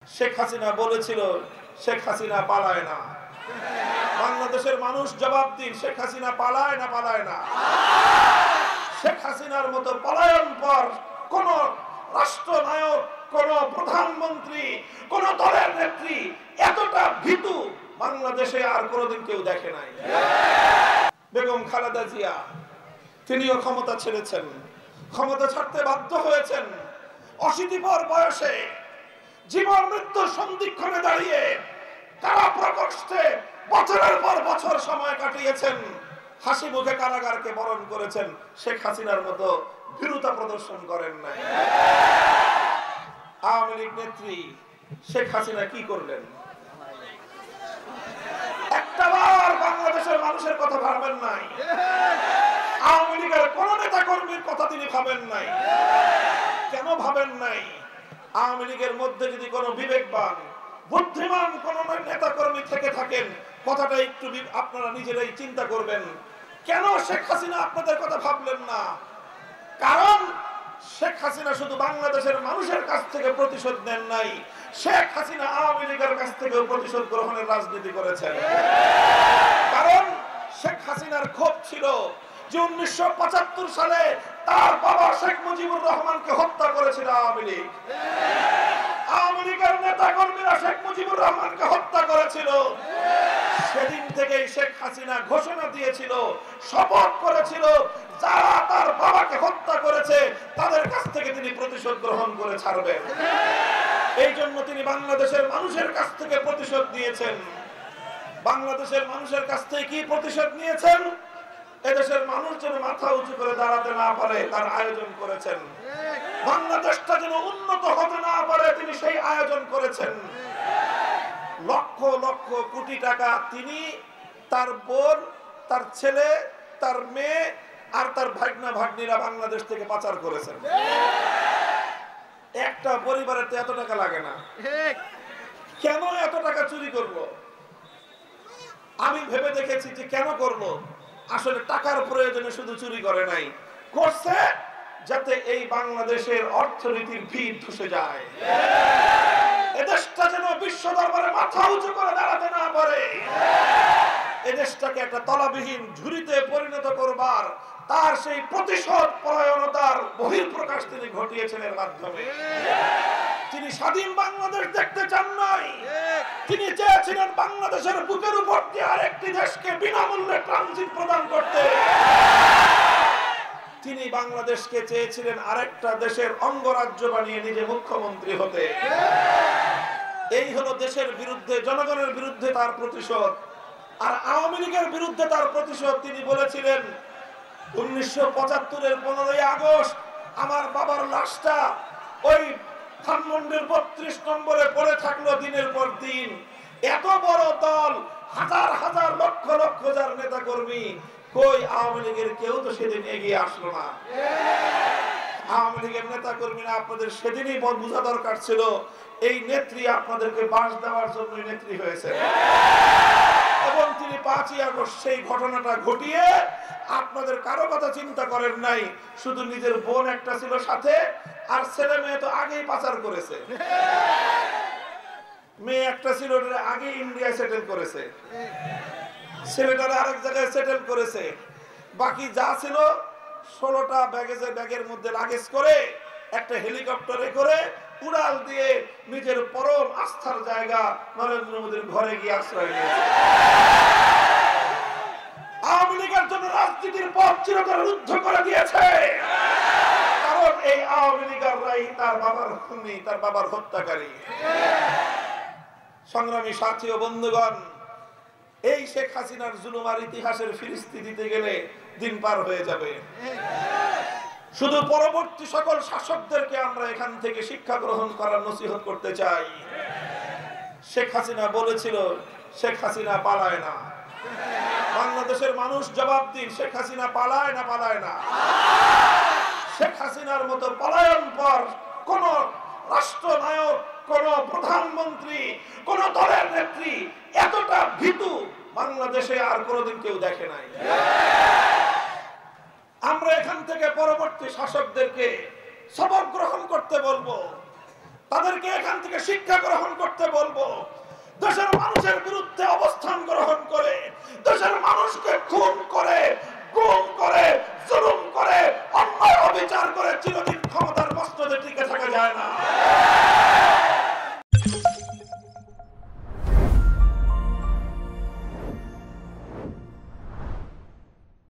শেখ হাসিনা বলেছিল শেখ হাসিনা পালায় না। বাংলাদেশের মানুষ জবাব দিন, শেখ হাসিনা পালায় না? পালায় না। শেখ হাসিনার মতো পলায়নপর কোন রাষ্ট্রনায়ক, কোন প্রধানমন্ত্রী, কোন দলের নেত্রী এতটা ভীতু বাংলাদেশে আর কোনোদিন কেউ দেখে নাই। বেগম খালেদা জিয়া তিনিও ক্ষমতা ছেড়েছেন, ক্ষমতা ছাড়তে বাধ্য হয়েছেন। অশীতিপর বয়সে জীবন মৃত্যুর সন্ধিক্ষণে দাঁড়িয়ে কারা প্রকোষ্ঠে বছরের পর বছর সময় কাটিয়েছেন, হাসি মুখে কারাগারকে বরণ করেছেন। শেখ হাসিনার মতো ভীরুতা প্রদর্শন করেন নাই। আওয়ামী লীগ নেত্রী শেখ হাসিনা কি করলেন? একটাবার বাংলাদেশের মানুষের কথা ভাবেন নাই। আওয়ামী লীগের কোন নেতা কর্মীর কথা তিনি ভাবেন নাই। কেন ভাবেন নাই? আওয়ামী লীগের মধ্যে যদি কোনো বিবেকবান, বুদ্ধিমান কোন নেতা কর্মী থেকে থাকেন, কথাটা একটু আপনারা নিজেরাই চিন্তা করবেন। কেন শেখ হাসিনা আপনাদের কথা ভাবলেন না? কারণ শেখ হাসিনা শুধু বাংলাদেশের মানুষের কাছ থেকে প্রতিশোধ নেন নাই, শেখ হাসিনা আওয়ামী লীগের কাছ থেকে প্রতিশোধ গ্রহণের রাজনীতি করেছেন। কারণ শেখ হাসিনার ক্ষোভ ছিল যে 1975 সালে তার বাবা শেখ মুজিবুর রহমানকে হত্যা করেছিল আওয়ামী লীগ। আওয়ামী লীগের নেতা কর্মীরা শেখ মুজিবুর রহমানকে হত্যা করেছিল। সেদিন থেকেই শেখ হাসিনা ঘোষণা দিয়েছিল, শপথ করেছিল, যারা তার বাবাকে হত্যা করেছে তাদের কাছ থেকে তিনি প্রতিশোধ গ্রহণ করে ছাড়বেন। এই জন্য তিনি বাংলাদেশের মানুষের কাছ থেকে প্রতিশোধ নিয়েছেন। বাংলাদেশের মানুষের কাছ থেকে কি প্রতিশোধ নিয়েছেন? এদেশের মানুষ যেন মাথা উঁচু করে দাঁড়াতে না পারে তার আয়োজন করেছেন। বাংলাদেশটা যেন উন্নত হতে না পারে তিনি সেই আয়োজন করেছেন। লক্ষ লক্ষ কোটি টাকা তিনি, তার বোন, তার ছেলে, তার মেয়ে আর তার ভাগনা ভাগ্নিরা বাংলাদেশ থেকে পাচার করেছেন। একটা পরিবারের তো এত টাকা লাগে না। কেন এত টাকা চুরি করলো? আমি ভেবে দেখেছি যে কেন করলো। আসলে টাকার প্রয়োজনে শুধু চুরি করে নাই, করছে যাতে এই বাংলাদেশের অর্থনীতির ভিত ধসে যায়, এদেশটা যেন বিশ্ব দরবারে মাথা উঁচু করে দাঁড়াতে না পারে, এদেশটাকে একটা তলাবিহীন ঝুড়িতে পরিণত করবার তার সেই প্রতিশোধ পরায়ণতার বহিঃপ্রকাশ তিনি ঘটিয়েছেন। এর মাধ্যমে তিনি স্বাধীন বাংলাদেশ দেখতে চান নাই, তিনি চেয়েছিলেন বাংলাদেশের বুকের উপর দিয়ে আরেকটি দেশকে বিনামূল্যে ট্রানজিট প্রদান করতে। তিনি বাংলাদেশকে চেয়েছিলেন আরেকটা দেশের অঙ্গরাজ্য বানিয়ে নিজে মুখ্যমন্ত্রী হতে। এই হলো দেশের বিরুদ্ধে, জনগণের বিরুদ্ধে তার প্রতিশোধ। আর আওয়ামী লীগের বিরুদ্ধে তার প্রতিশোধ তিনি বলেছিলেন 1975-এর 15ই আগস্ট আমার বাবার লাশটা ওই ধানমন্ডির 32 নম্বরে পড়ে থাকলো দিনের পর দিন। এত বড় দল, হাজার হাজার লক্ষ লক্ষ যার নেতা কর্মী, কই আওয়ামী লীগের কেউ তো সেদিন এগিয়ে আসলো না। আওয়ামী লীগের নেতা কর্মীরা আপনাদের সেদিনই বোঝা দরকার ছিল এই নেত্রী আপনাদেরকে বাস দেওয়ার জন্য নেত্রী হয়েছে। এবং তিনি 5ই আগস্ট সেই ঘটনাটা ঘটিয়ে আপনাদের কারো কথা চিন্তা করেন নাই, শুধু নিজের বোন একটা ছিল সাথে, আর ছেলে মেয়ে তো আগেই পাচার করেছে। মেয়ে একটা ছিল আগে ইন্ডিয়ায় সেটেল করেছে, ছেলেটারা আরেক জায়গায় সেটেল করেছে। বাকি যা ছিল 16টা ব্যাগের মধ্যে লাগেজ করে একটা হেলিকপ্টারে করে উড়াল দিয়ে নিজের পরম আস্থার জায়গা নরেন্দ্র মোদীর ঘরে গিয়ে আশ্রয় নিয়েছে। আওয়ামী লীগের জন্য রাজনীতির পথ চিরতরে রুদ্ধ করে দিয়েছে। কারণ এই আওয়ামী লীগেররাই তার বাবার খুনি, তার বাবার হত্যাকারী। সংগ্রামী সাথী ও বন্ধুগণ, এই শেখ হাসিনার জুলুমার ইতিহাসের ফিরিস্তি দিতে গেলে দিন পার হয়ে যাবে। শুধু পরবর্তী সকল শাসকদেরকে আমরা এখান থেকে শিক্ষা গ্রহণ করার নসিহত করতে চাই। শেখ হাসিনা বলেছিল শেখ হাসিনা পালায় না। বাংলাদেশের মানুষ জবাব দিন, শেখ হাসিনা পালায় না? পালায় না। শেখ হাসিনার মতো পলায়নপর কোন রাষ্ট্রনায়ক, কোন প্রধানমন্ত্রী, কোন দলের নেত্রী এতটা ভীতু বাংলাদেশে আর কোনোদিন কেউ দেখে নাই। আমরা এখান থেকে পরবর্তী শাসকদেরকে সবক গ্রহণ করতে বলবো। তাদেরকে এখান থেকে শিক্ষা গ্রহণ করতে বলবো। দেশের মানুষের বিরুদ্ধে অবস্থান গ্রহণ করে দেশের মানুষকে খুন